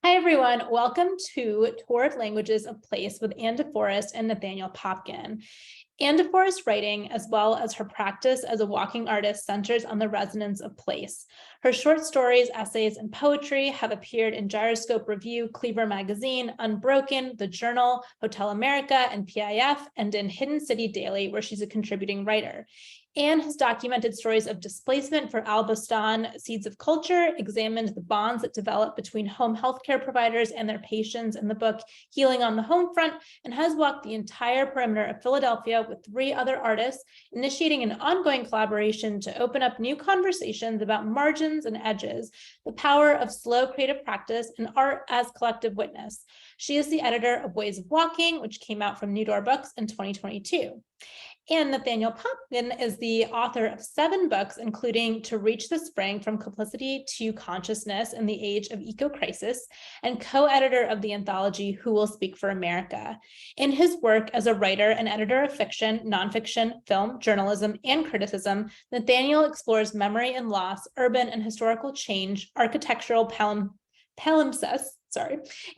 Hi, everyone. Welcome to Toward Languages of Place with Anne DeForest and Nathaniel Popkin. Anne DeForest's writing, as well as her practice as a walking artist, centers on the resonance of place. Her short stories, essays, and poetry have appeared in Gyroscope Review, Cleaver Magazine, Unbroken, The Journal, Hotel America, and PIF, and in Hidden City Daily, where she's a contributing writer. Anne has documented stories of displacement for Bustan, Seeds of Culture, examined the bonds that develop between home healthcare providers and their patients in the book Healing on the Homefront, and has walked the entire perimeter of Philadelphia with 3 other artists, initiating an ongoing collaboration to open up new conversations about margins and edges, the power of slow creative practice, and art as collective witness. She is the editor of Ways of Walking, which came out from New Door Books in 2022. And Nathaniel Popkin is the author of 7 books, including To Reach the Spring, From Complicity to Consciousness in the Age of Eco-Crisis, and co-editor of the anthology Who Will Speak for America. In his work as a writer and editor of fiction, nonfiction, film, journalism, and criticism, Nathaniel explores memory and loss, urban and historical change, architectural palimpsest,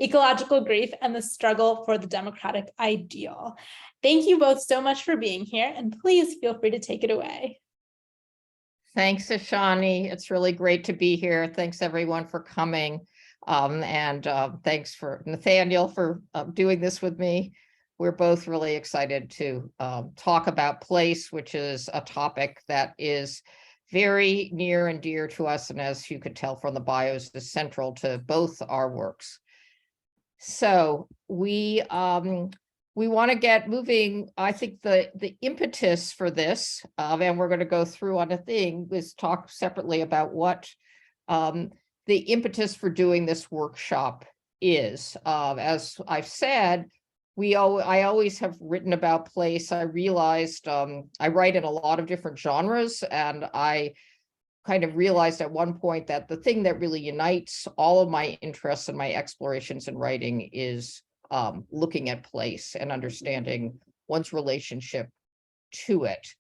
ecological grief, and the struggle for the democratic ideal. Thank you both so much for being here, and please feel free to take it away. Thanks, Ashani. It's really great to be here. Thanks, everyone, for coming. Thanks for Nathaniel for doing this with me. We're both really excited to talk about place, which is a topic that is very near and dear to us, and as you could tell from the bios, is central to both our works. So we want to get moving. I think the impetus for this, and we're going to go through on a thing, is talk separately about what the impetus for doing this workshop is. As I've said, I always have written about place. I realized I write in a lot of different genres, and I kind of realized at one point that the thing that really unites all of my interests and my explorations in writing is looking at place and understanding one's relationship to it.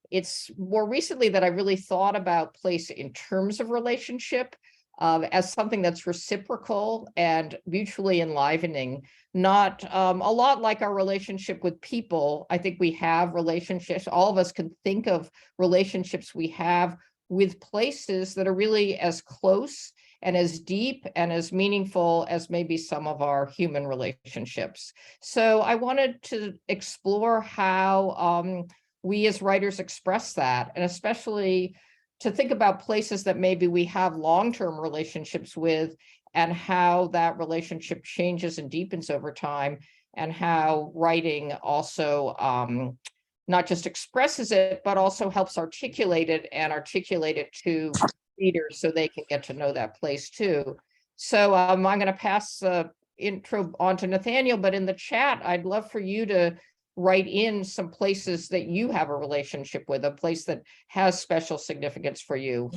It's more recently that I really thought about place in terms of relationship as something that's reciprocal and mutually enlivening, not a lot like our relationship with people. I think we have relationships, all of us can think of relationships we have with places that are really as close and as deep and as meaningful as maybe some of our human relationships. So I wanted to explore how we as writers express that, and especially to think about places that maybe we have long-term relationships with, and how that relationship changes and deepens over time, and how writing also not just expresses it, but also helps articulate it and articulate it to readers so they can get to know that place too. So I'm going to pass the intro on to Nathaniel, but in the chat, I'd love for you to write in some places that you have a relationship with, a place that has special significance for you,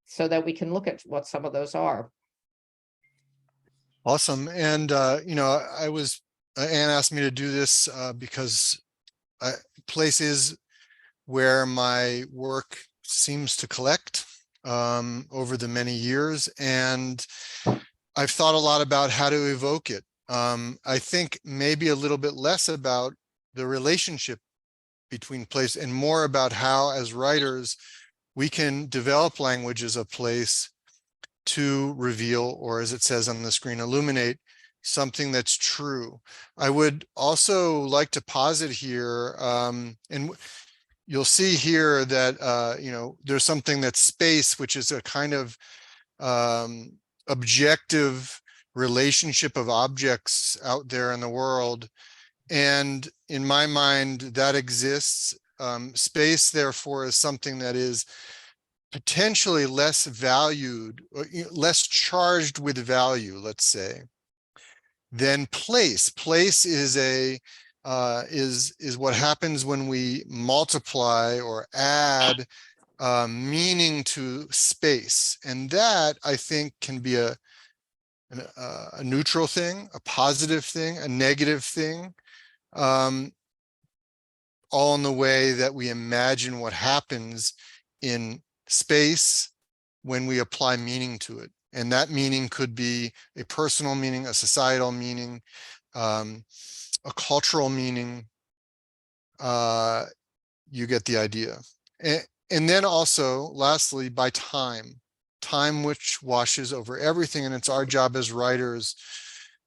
so that we can look at what some of those are. Awesome. And, Anne asked me to do this because places where my work seems to collect over the many years, and I've thought a lot about how to evoke it. I think maybe a little bit less about the relationship between place and more about how, as writers, we can develop languages of place to reveal, or as it says on the screen, illuminate something that's true. I would also like to posit here, and you'll see here that there's something that's space, which is a kind of objective relationship of objects out there in the world. And in my mind, that exists. Space, therefore, is something that is potentially less valued, or less charged with value, let's say, than place. Place is what happens when we multiply or add meaning to space, and that, I think, can be a neutral thing, a positive thing, a negative thing, all in the way that we imagine what happens in space when we apply meaning to it. And that meaning could be a personal meaning, a societal meaning, a cultural meaning. You get the idea. And then also, lastly, by time which washes over everything. And it's our job as writers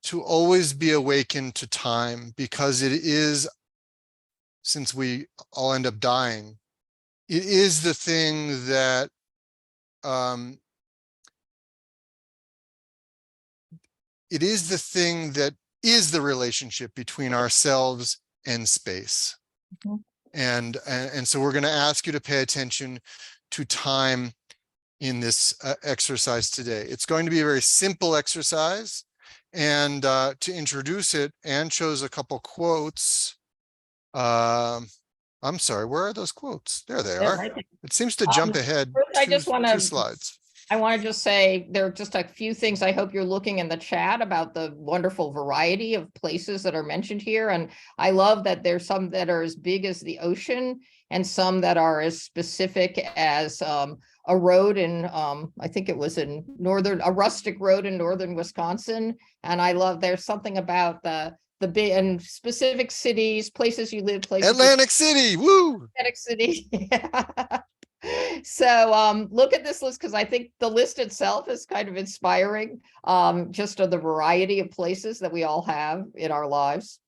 to always be awakened to time, because it is, since we all end up dying, it is the thing that is the relationship between ourselves and space. Mhm. And so we're going to ask you to pay attention to time in this exercise today. It's going to be a very simple exercise. And to introduce it, Anne chose a couple quotes. I'm sorry, where are those quotes? There they They're are. right there. It seems to jump ahead First, I just two want to slides. just say there are just a few things I hope you're looking in the chat about the wonderful variety of places that are mentioned here. And I love that there's some that are as big as the ocean and some that are as specific as a road in, I think it was in a rustic road in northern Wisconsin. And I love, there's something about the big and specific cities, places you live, places. Atlantic City, woo! Atlantic City. Yeah. So look at this list, because I think the list itself is kind of inspiring, just of the variety of places that we all have in our lives.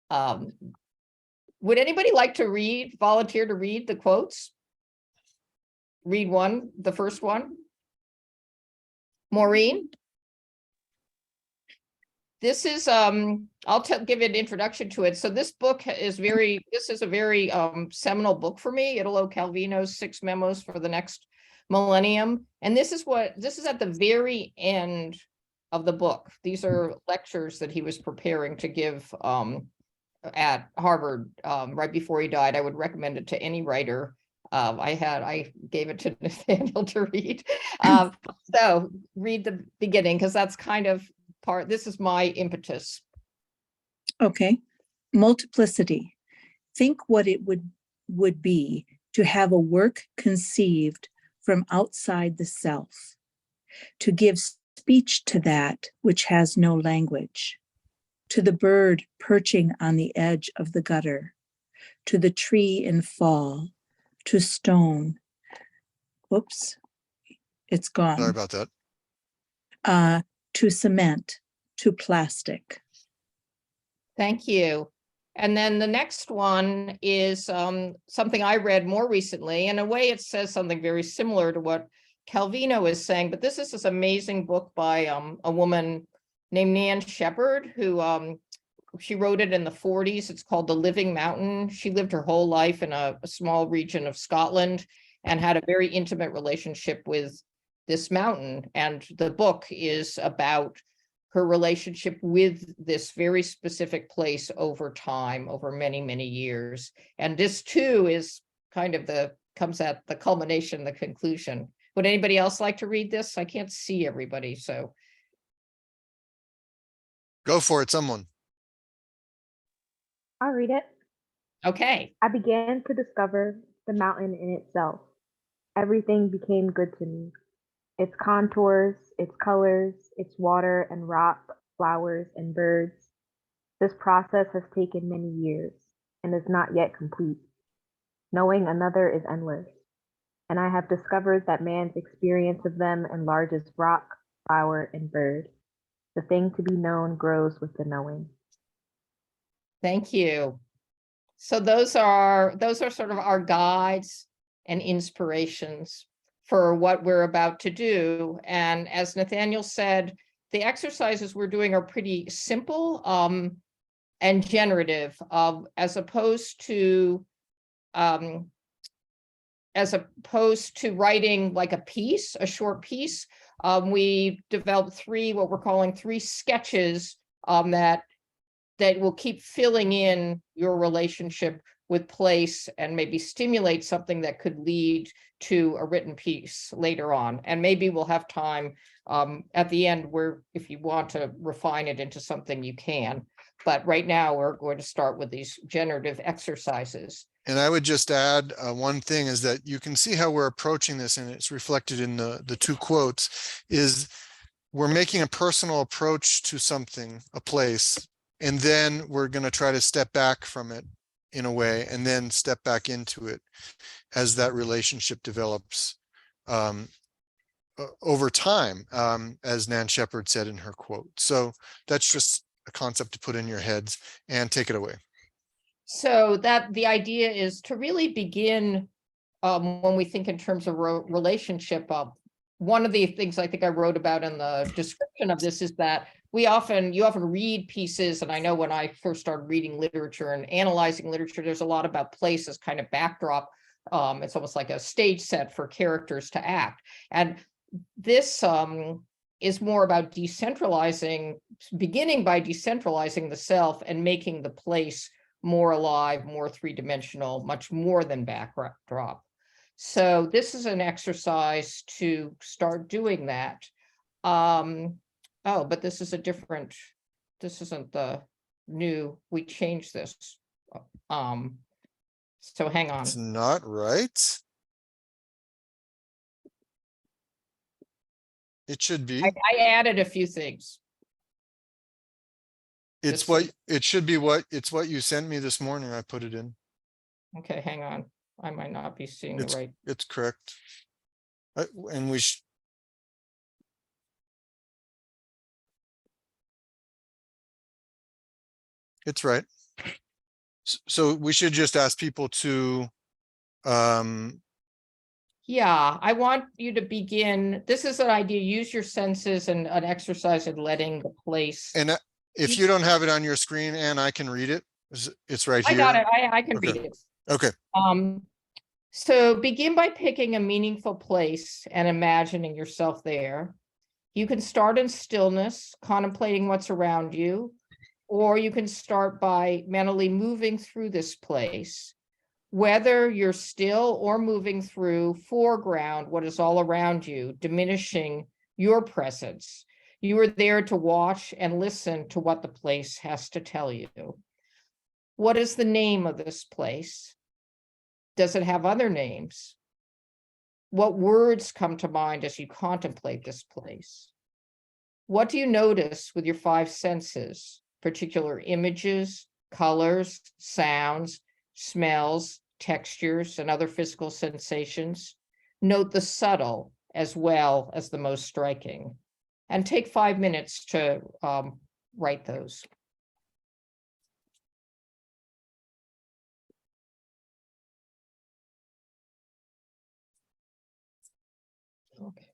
Would anybody like to volunteer to read the quotes? Read one, the first one. Maureen? This is, I'll give an introduction to it. So this book is a very seminal book for me, Italo Calvino's 6 Memos for the Next Millennium. And this is at the very end of the book. These are lectures that he was preparing to give at Harvard right before he died. I would recommend it to any writer. I gave it to Nathaniel to read. So read the beginning, because that's kind of this is my impetus. Okay. Multiplicity. Think what it would be to have a work conceived from outside the self, to give speech to that which has no language, to the bird perching on the edge of the gutter, to the tree in fall, to stone. Whoops, it's gone. Sorry about that. To cement, to plastic. Thank you. And then the next one is something I read more recently. In a way, it says something very similar to what Calvino is saying, but this is this amazing book by a woman named Nan Shepherd, who she wrote it in the 40s. It's called The Living Mountain. She lived her whole life in a small region of Scotland and had a very intimate relationship with this mountain. And the book is about her relationship with this very specific place over time, over many, many years. And this too is kind of comes at the culmination, the conclusion. Would anybody else like to read this? I can't see everybody, so. Go for it, someone. I'll read it. Okay. I began to discover the mountain in itself. Everything became good to me. Its contours, its colors, its water and rock, flowers and birds. This process has taken many years and is not yet complete. Knowing another is endless, and I have discovered that man's experience of them enlarges rock, flower, and bird. The thing to be known grows with the knowing. Thank you. So those are sort of our guides and inspirations for what we're about to do. And as Nathaniel said, the exercises we're doing are pretty simple and generative, as opposed to writing like a piece, a short piece. We developed what we're calling three sketches that will keep filling in your relationship with place and maybe stimulate something that could lead to a written piece later on. And maybe we'll have time at the end where if you want to refine it into something you can. But right now we're going to start with these generative exercises. And I would just add one thing is that you can see how we're approaching this, and it's reflected in the two quotes, is we're making a personal approach to something, a place, and then we're going to try to step back from it in a way, and then step back into it as that relationship develops over time, as Nan Shepherd said in her quote. So that's just a concept to put in your heads, and take it away. So that the idea is to really begin when we think in terms of relationship. One of the things I think I wrote about in the description of this is that you often read pieces, and I know when I first started reading literature and analyzing literature, there's a lot about place as kind of backdrop. It's almost like a stage set for characters to act. And this is more about beginning by decentralizing the self and making the place more alive, more three-dimensional, much more than backdrop. So this is an exercise to start doing that. Oh, but this isn't the new, we changed this. So hang on. It's not right. It should be. I added a few things. It's what it should be. It's what you sent me this morning. I put it in. Okay, hang on. I might not be seeing the right. It's correct. And we it's right. So we should just ask people to Yeah, I want you to begin. This is an idea. Use your senses and an exercise in letting the place. and if you don't have it on your screen, and I can read it. It's right here. I got it. I can Okay. read it. Okay. So begin by picking a meaningful place and imagining yourself there. You can start in stillness, contemplating what's around you, or you can start by mentally moving through this place. Whether you're still or moving through, foreground what is all around you, diminishing your presence. You are there to watch and listen to what the place has to tell you. What is the name of this place? Does it have other names? What words come to mind as you contemplate this place? What do you notice with your five senses? Particular images, colors, sounds, smells, textures, and other physical sensations. Note the subtle as well as the most striking. And take 5 minutes to write those. Okay.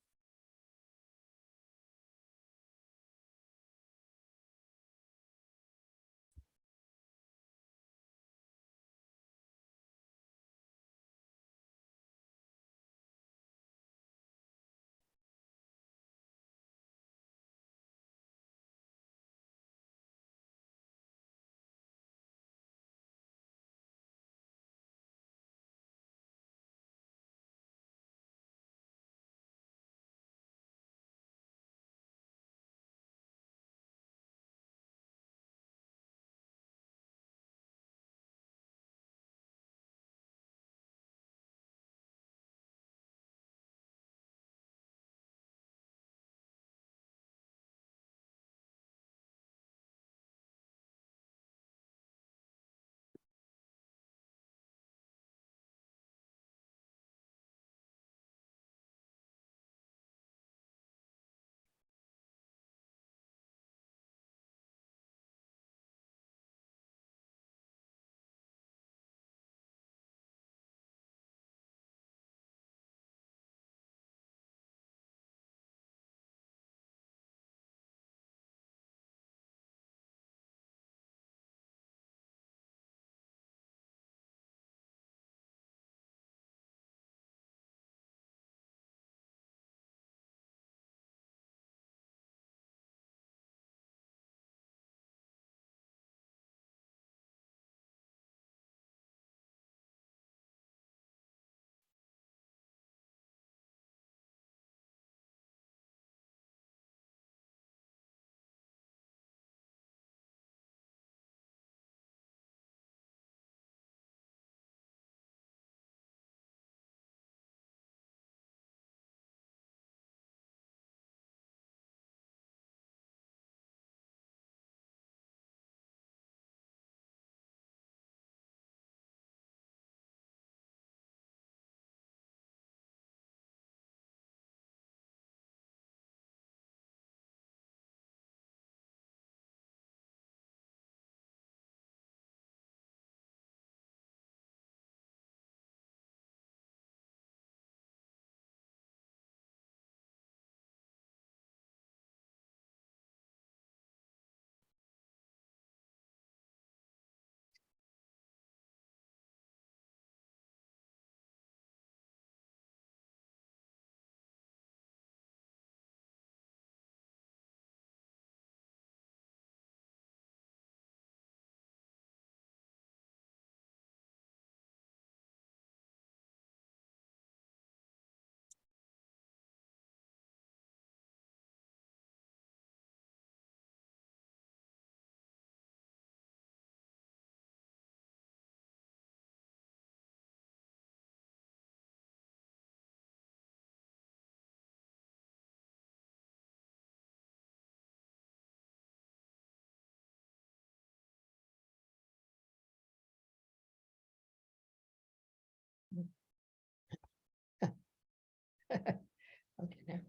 Okay, now.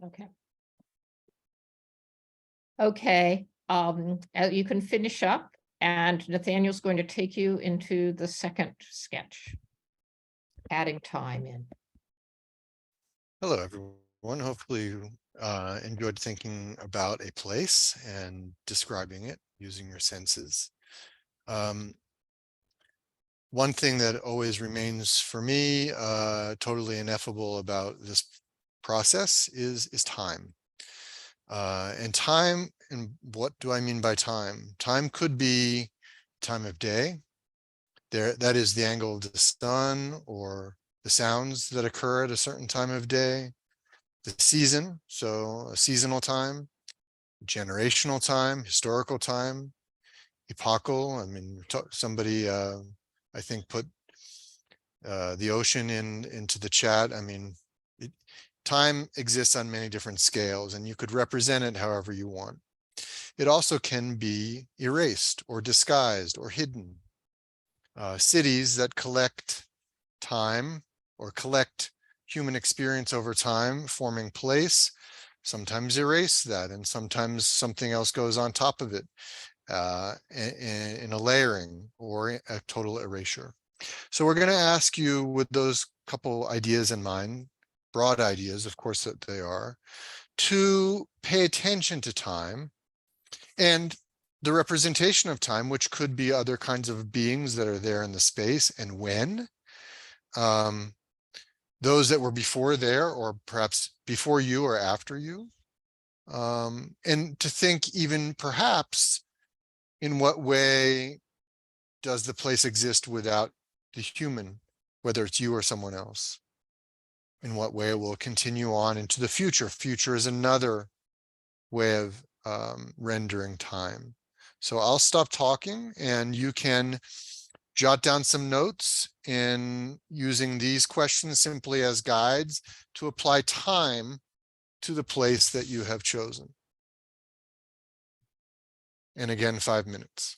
Okay. Okay, you can finish up, and Nathaniel's going to take you into the second sketch, adding time in. Hello, everyone. Hopefully you enjoyed thinking about a place and describing it using your senses. One thing that always remains for me totally ineffable about this process is time. And time, and what do I mean by time? Time could be time of day. That is the angle of the sun or the sounds that occur at a certain time of day. The season, so a seasonal time, generational time, historical time, epochal. I mean, somebody I think put the ocean into the chat. I mean, time exists on many different scales, and you could represent it however you want. It also can be erased or disguised or hidden. Cities that collect time or collect human experience over time, forming place, sometimes erase that, and sometimes something else goes on top of it in a layering or a total erasure. So we're going to ask you, with those couple ideas in mind, broad ideas, of course that they are, to pay attention to time and the representation of time, which could be other kinds of beings that are there in the space, and when. Those that were before there, or perhaps before you or after you. And to think even perhaps, in what way does the place exist without the human, whether it's you or someone else? In what way it will continue on into the future? Future is another way of rendering time. So I'll stop talking, and you can jot down some notes in using these questions simply as guides to apply time to the place that you have chosen. And again, 5 minutes.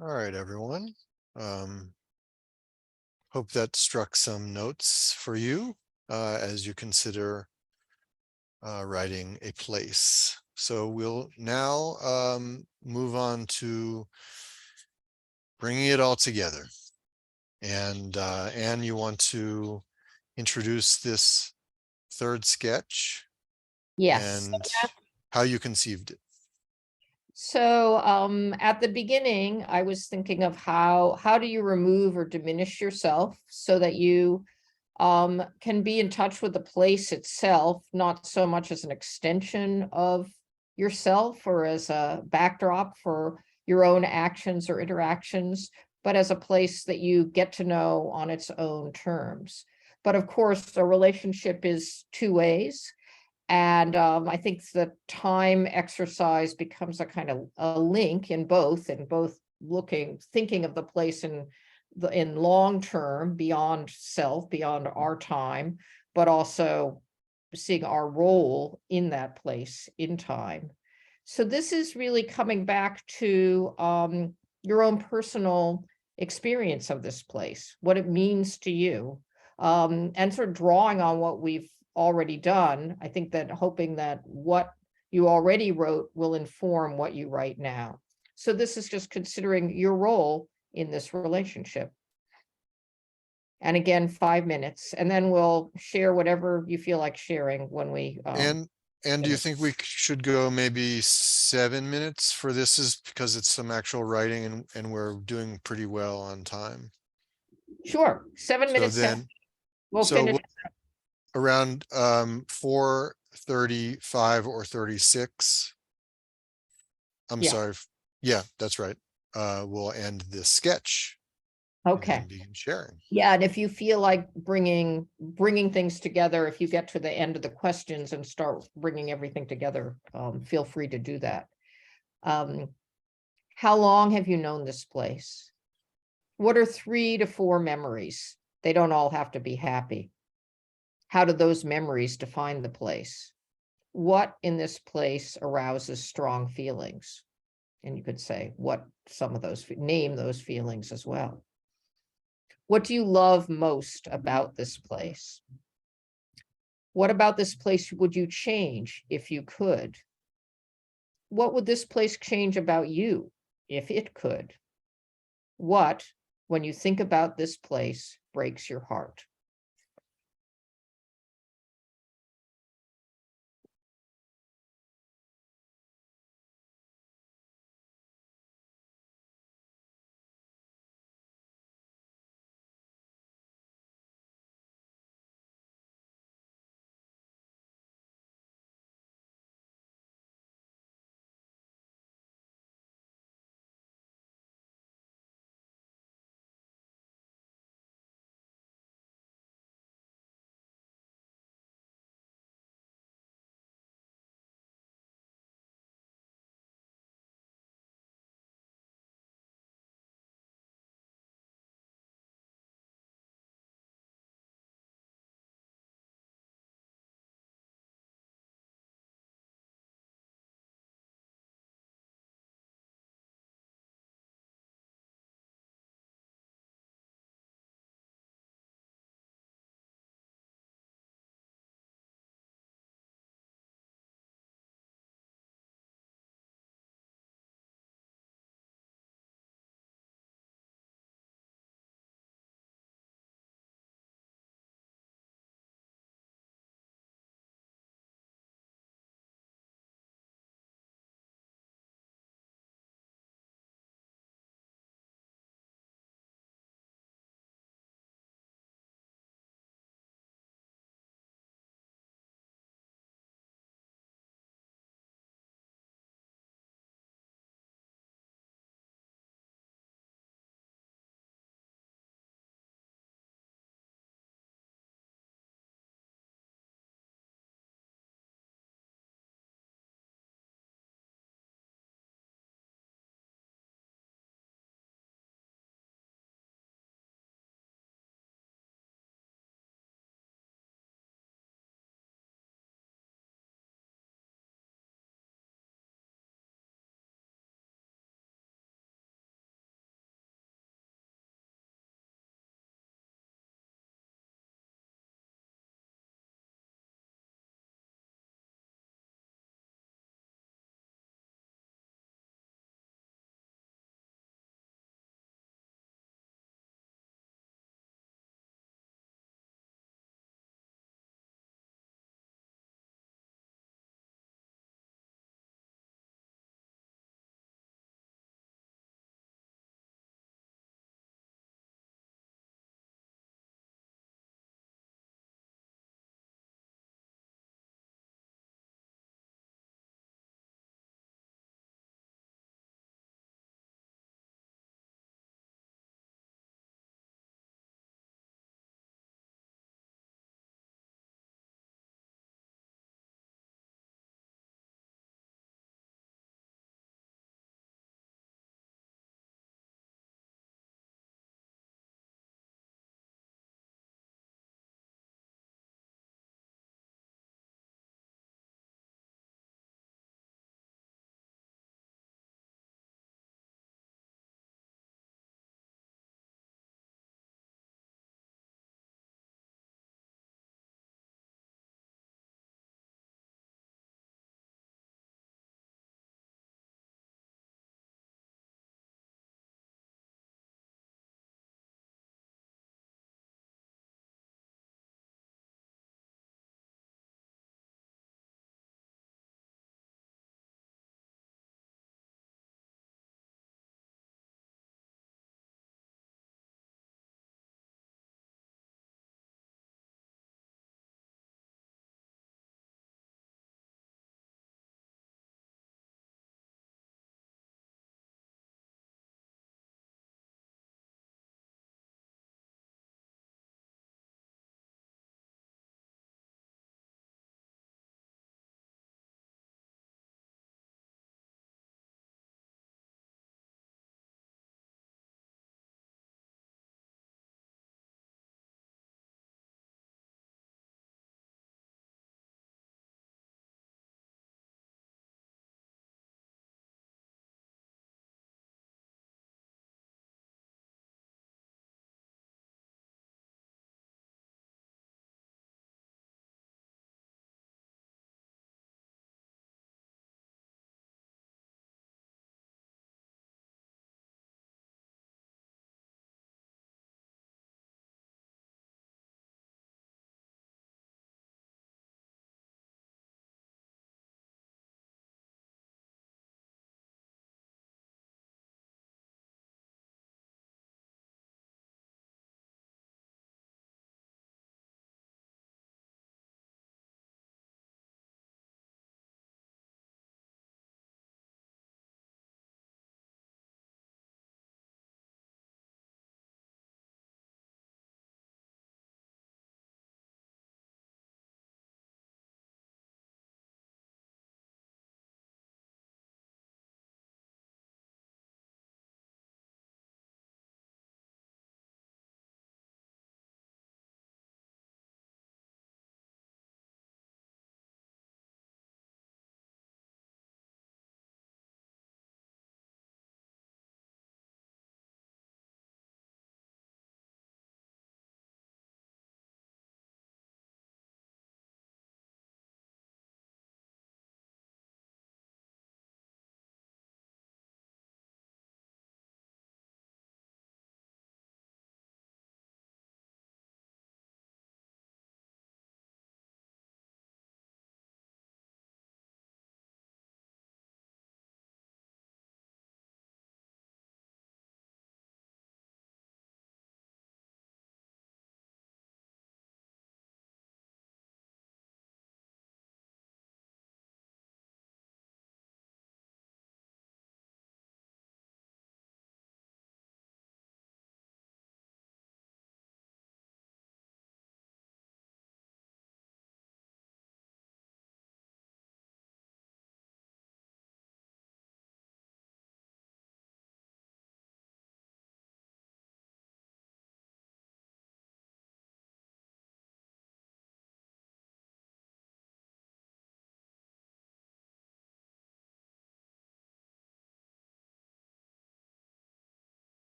All right, everyone. Hope that struck some notes for you as you consider writing a place. So we'll now move on to bringing it all together. And Anne, you want to introduce this third sketch Yes. and how you conceived it. So at the beginning, I was thinking of how do you remove or diminish yourself so that you can be in touch with the place itself, not so much as an extension of yourself or as a backdrop for your own actions or interactions, but as a place that you get to know on its own terms. But of course, a relationship is two ways. And I think the time exercise becomes a kind of a link in both thinking of the place in long term, beyond self, beyond our time, but also seeing our role in that place in time. So this is really coming back to your own personal experience of this place, what it means to you, and sort of drawing on what we've already done. I think that hoping that what you already wrote will inform what you write now. So this is just considering your role in this relationship. And again, 5 minutes, and then we'll share whatever you feel like sharing when we. And do you think we should go maybe 7 minutes for this, is because it's some actual writing and we're doing pretty well on time? Sure, 7 So minutes. then, We'll finish. around 4:35 or 36. I'm Yeah. sorry. Yeah, that's right. We'll end this sketch. And Okay. then begin sharing. Yeah, and if you feel like bringing things together, if you get to the end of the questions and start bringing everything together, feel free to do that. How long have you known this place? What are 3 to 4 memories? They don't all have to be happy. How do those memories define the place? What in this place arouses strong feelings? And you could say what some of those, name those feelings as well. What do you love most about this place? What about this place would you change if you could? What would this place change about you if it could? What, when you think about this place, breaks your heart?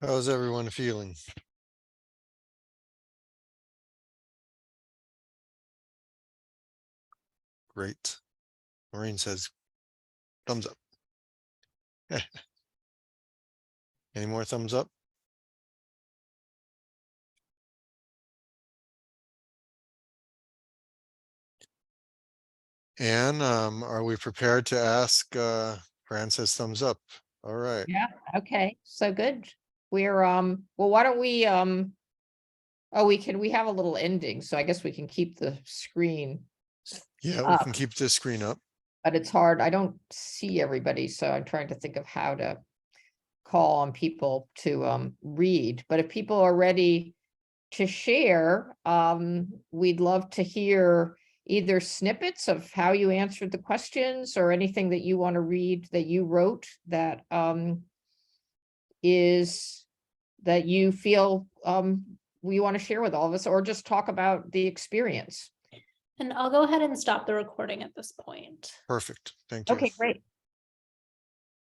How's everyone feeling? Great. Maureen says, thumbs up. Any more thumbs up? And are we prepared to ask, Fran says thumbs up. All right. Yeah, okay, so good. We're, well, why don't we, oh, we have a little ending, so I guess we can keep the screen, Yeah, we can keep this screen up. but it's hard. I don't see everybody, so I'm trying to think of how to call on people to read. But if people are ready to share, we'd love to hear either snippets of how you answered the questions or anything that you want to read that you wrote that is that you feel we want to share with all of us, or just talk about the experience. And I'll go ahead and stop the recording at this point. Perfect. Thank you. Okay, great.